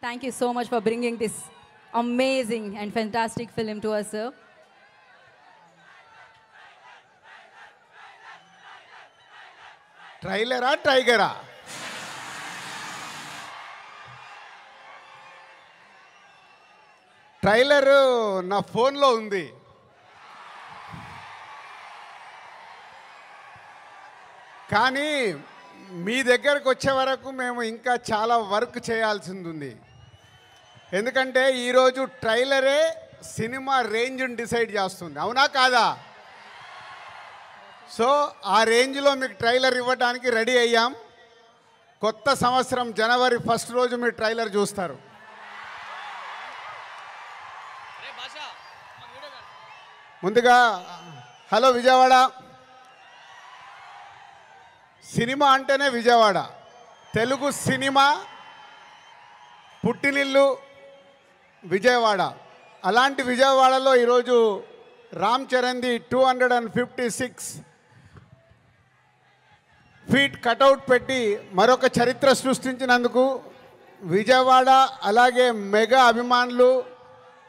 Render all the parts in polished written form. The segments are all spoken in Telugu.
Thank you so much for bringing this amazing and fantastic film to us, sir. ట్రైలరా టైగరా? ట్రైలర్ నా ఫోన్లో ఉంది. కానీ మీ దగ్గరకు వచ్చే వరకు మేము ఇంకా చాలా వర్క్ చేయాల్సింది ఉంది. ఎందుకంటే ఈరోజు ట్రైలరే సినిమా రేంజ్ని డిసైడ్ చేస్తుంది, అవునా కాదా? సో ఆ రేంజ్లో మీకు ట్రైలర్ ఇవ్వడానికి రెడీ అయ్యాం. కొత్త సంవత్సరం జనవరి 1 రోజు మీరు ట్రైలర్ చూస్తారు. ముందుగా హలో విజయవాడ. సినిమా అంటేనే విజయవాడ. తెలుగు సినిమా పుట్టినిల్లు విజయవాడ. అలాంటి విజయవాడలో ఈరోజు రామ్ చరణ్ది 256 ఫీట్ కటౌట్ పెట్టి మరొక చరిత్ర సృష్టించినందుకు విజయవాడ అలాగే మెగా అభిమానులు,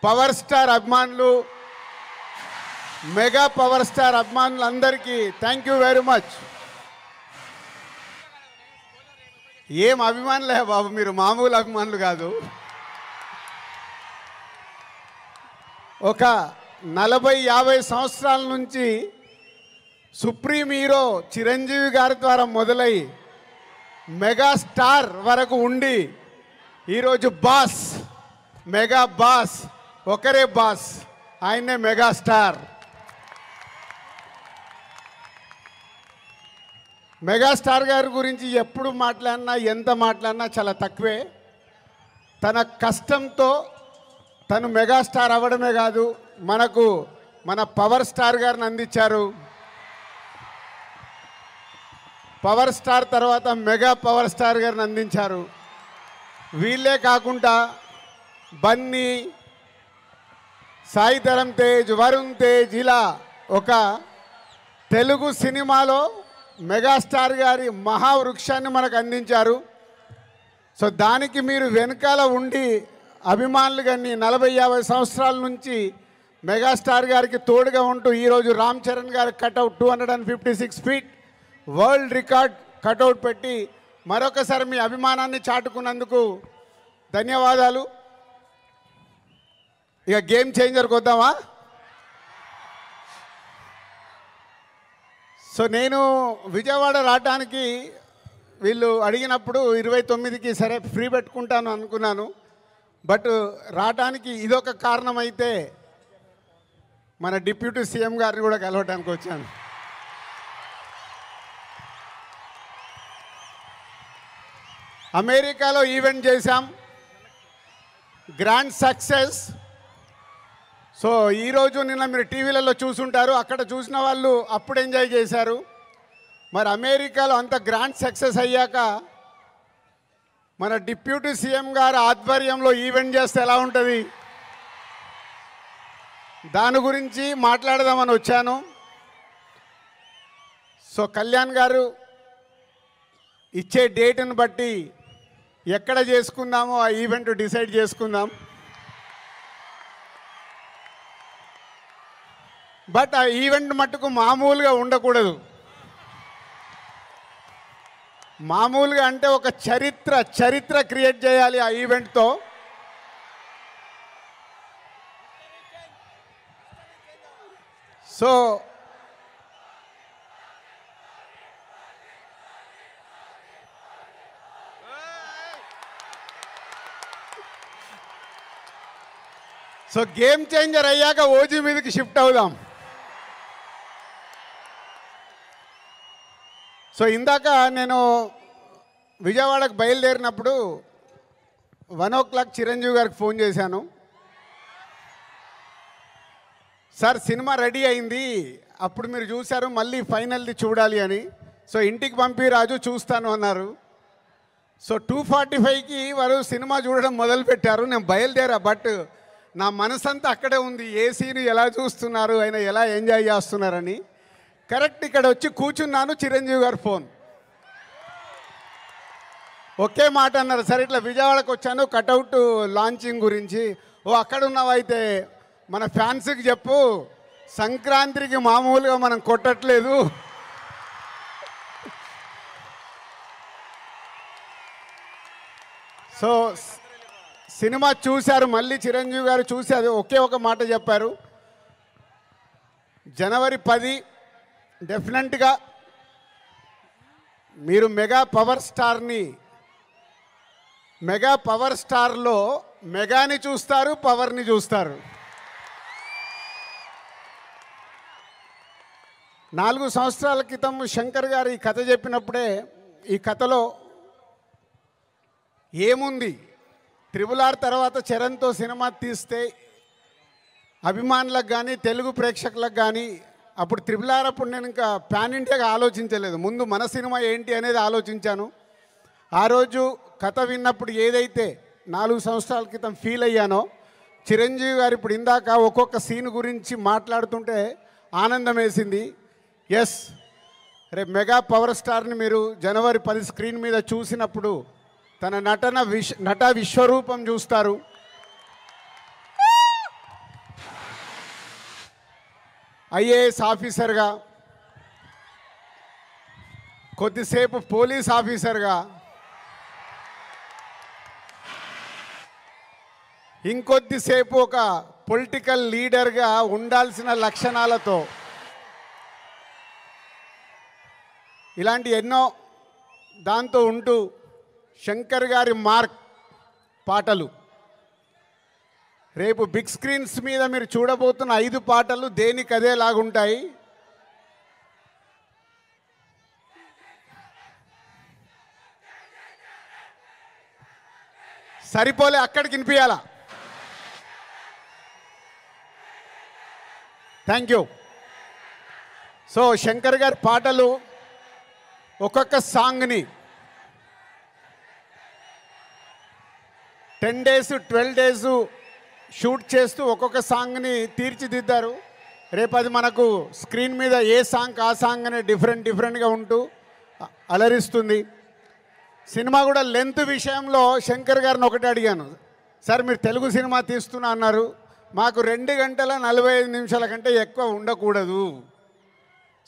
పవర్ స్టార్ అభిమానులు, మెగా పవర్ స్టార్ అభిమానులందరికీ థ్యాంక్ యూ వెరీ మచ్. ఏం అభిమానులే బాబు, మీరు మామూలు అభిమానులు కాదు. ఒక 40-50 సంవత్సరాల నుంచి సుప్రీం హీరో చిరంజీవి గారి ద్వారా మొదలై మెగాస్టార్ వరకు ఉండి ఈరోజు బాస్, మెగా బాస్, ఒకరే బాస్, ఆయనే మెగాస్టార్. మెగాస్టార్ గారి గురించి ఎప్పుడు మాట్లాడినా ఎంత మాట్లాడినా చాలా తక్కువే. తన కష్టంతో తను మెగాస్టార్ అవ్వడమే కాదు, మనకు మన పవర్ స్టార్ గారిని అందించారు. పవర్ స్టార్ తర్వాత మెగా పవర్ స్టార్ గారిని అందించారు. వీళ్ళే కాకుండా బన్నీ, సాయి ధరమ్ తేజ్, వరుణ్ తేజ్, ఇలా ఒక తెలుగు సినిమాలో మెగాస్టార్ గారి మహావృక్షాన్ని మనకు అందించారు. సో దానికి మీరు వెనకాల ఉండి అభిమానులు కానీ 40-50 సంవత్సరాల నుంచి మెగాస్టార్ గారికి తోడుగా ఉంటూ ఈరోజు రామ్ చరణ్ గారి cutout 256 feet world record cutout పెట్టి మరొకసారి మీ అభిమానాన్ని చాటుకున్నందుకు ధన్యవాదాలు. ఇక గేమ్ చేంజర్కి వద్దామా? సో నేను విజయవాడ రావడానికి వీళ్ళు అడిగినప్పుడు 29కి సరే ఫ్రీ పెట్టుకుంటాను అనుకున్నాను. బట్ రావడానికి ఇదొక కారణం అయితే మన డిప్యూటీ సీఎం గారిని కూడా కలవటానికి వచ్చాను. అమెరికాలో ఈవెంట్ చేశాం, గ్రాండ్ సక్సెస్. సో ఈరోజు నిన్న మీరు టీవీలలో చూసుంటారు, అక్కడ చూసిన వాళ్ళు అప్పుడు ఎంజాయ్ చేశారు. మరి అమెరికాలో అంత గ్రాండ్ సక్సెస్ అయ్యాక మన డిప్యూటీ సీఎం గారు ఆధ్వర్యంలో ఈవెంట్ చేస్తే ఎలా ఉంటుంది, దాని గురించి మాట్లాడదామని వచ్చాను. సో కళ్యాణ్ గారు ఇచ్చే డేట్ని బట్టి ఎక్కడ చేసుకుందామో ఆ ఈవెంట్ డిసైడ్ చేసుకుందాం. బట్ ఆ ఈవెంట్ మట్టుకు మామూలుగా ఉండకూడదు. మామూలుగా అంటే ఒక చరిత్ర క్రియేట్ చేయాలి ఆ ఈవెంట్తో. సో గేమ్ చేంజర్ అయ్యాక ఓజీ మీదకి షిఫ్ట్ అవుదాం. సో ఇందాక నేను విజయవాడకు బయలుదేరినప్పుడు 1 o'clock చిరంజీవి గారికి ఫోన్ చేశాను. సార్ సినిమా రెడీ అయింది, అప్పుడు మీరు చూశారు, మళ్ళీ ఫైనల్ది చూడాలి అని. సో ఇంటికి పంపి రాజు చూస్తాను అన్నారు. సో 2:45కి వారు సినిమా చూడడం మొదలుపెట్టారు. నేను బయలుదేరా, బట్ నా మనసంతా అక్కడే ఉంది, ఏ సీన్ ఎలా చూస్తున్నారు, ఆయన ఎలా ఎంజాయ్ చేస్తున్నారని. కరెక్ట్ ఇక్కడ వచ్చి కూర్చున్నాను, చిరంజీవి గారు ఫోన్. ఒకే మాట అన్నారు, సరే ఇట్లా విజయవాడకు వచ్చాను కటౌట్ లాంచింగ్ గురించి. ఓ అక్కడ ఉన్నావైతే మన ఫ్యాన్స్కి చెప్పు, సంక్రాంతికి మామూలుగా మనం కొట్టట్లేదు. సో సినిమా చూశారు, మళ్ళీ చిరంజీవి గారు చూసి అది ఒకే ఒక మాట చెప్పారు, జనవరి 10 డెఫినెట్గా మీరు మెగా పవర్ స్టార్లో మెగాని చూస్తారు, పవర్ని చూస్తారు. 4 సంవత్సరాల క్రితం శంకర్ గారు ఈ కథ చెప్పినప్పుడే ఈ కథలో ఏముంది, RRR తర్వాత చరణ్తో సినిమా తీస్తే అభిమానులకు కానీ తెలుగు ప్రేక్షకులకు కానీ, అప్పుడు RRR అప్పుడు నేను ఇంకా పాన్ ఇండియాగా ఆలోచించలేదు, ముందు మన సినిమా ఏంటి అనేది ఆలోచించాను. ఆ రోజు కథ విన్నప్పుడు ఏదైతే 4 సంవత్సరాల క్రితం ఫీల్ అయ్యానో, చిరంజీవి గారు ఇప్పుడు ఇందాక ఒక్కొక్క సీన్ గురించి మాట్లాడుతుంటే ఆనందం వేసింది. ఎస్, రేపు మెగా పవర్ స్టార్ని మీరు జనవరి 10 స్క్రీన్ మీద చూసినప్పుడు తన నట విశ్వరూపం చూస్తారు. ఐఏఎస్ ఆఫీసర్గా, కొద్దిసేపు పోలీస్ ఆఫీసర్గా, ఇంకొద్దిసేపు ఒక పొలిటికల్ లీడర్గా ఉండాల్సిన లక్షణాలతో, ఇలాంటి ఎన్నో దాంతో ఉంటూ శంకర్ గారి మార్క్ పాటలు, రేపు బిగ్ స్క్రీన్స్ మీద మీరు చూడబోతున్న 5 పాటలు దేనికదే లాగుంటాయి. సరిపోలే, అక్కడికి వినిపించాలా. Thank you. సో శంకర్ గారి పాటలు ఒక్కొక్క సాంగ్ని 10 days 12 days షూట్ చేస్తూ ఒక్కొక్క సాంగ్ని తీర్చిదిద్దారు. రేపు అది మనకు స్క్రీన్ మీద ఏ సాంగ్ ఆ సాంగ్ అనే డిఫరెంట్గా ఉంటూ అలరిస్తుంది. సినిమా కూడా లెంత్ విషయంలో శంకర్ గారిని ఒకటి అడిగాను, సార్ మీరు తెలుగు సినిమా తీస్తున్నా అన్నారు, మాకు 2 గంటల 45 నిమిషాల కంటే ఎక్కువ ఉండకూడదు.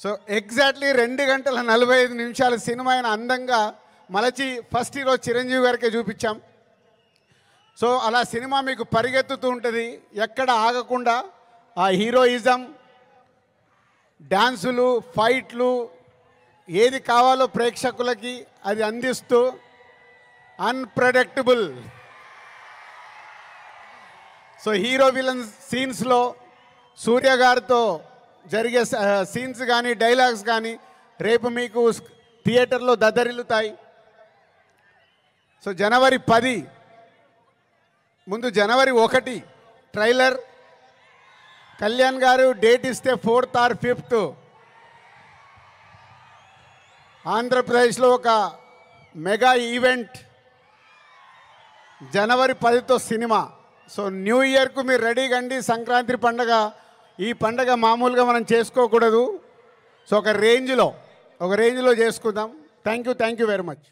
సో ఎగ్జాక్ట్లీ 2 గంటల 45 నిమిషాల సినిమా అయిన అందంగా మలచి ఫస్ట్ ఈరోజు చిరంజీవి గారికే చూపించాం. సో అలా సినిమా మీకు పరిగెత్తుతూ ఉంటుంది, ఎక్కడ ఆగకుండా ఆ హీరోయిజం, డ్యాన్సులు, ఫైట్లు, ఏది కావాలో ప్రేక్షకులకి అది అందిస్తూ అన్ప్రెడిక్టబుల్. సో హీరో విలన్ సీన్స్లో సూర్య గారితో జరిగే సీన్స్ కానీ డైలాగ్స్ కానీ రేపు మీకు థియేటర్లో దద్దరిల్లుతాయి. సో జనవరి 10 ముందు జనవరి 1 ట్రైలర్, కళ్యాణ్ గారు డేట్ ఇస్తే 4th or 5th ఆంధ్రప్రదేశ్లో ఒక మెగా ఈవెంట్, జనవరి 10తో సినిమా. సో న్యూ ఇయర్కు మీరు రెడీగా అండి. సంక్రాంతి పండగ, ఈ పండగ మామూలుగా మనం చేసుకోకూడదు. సో ఒక రేంజ్లో చేసుకుందాం. Thank you very much.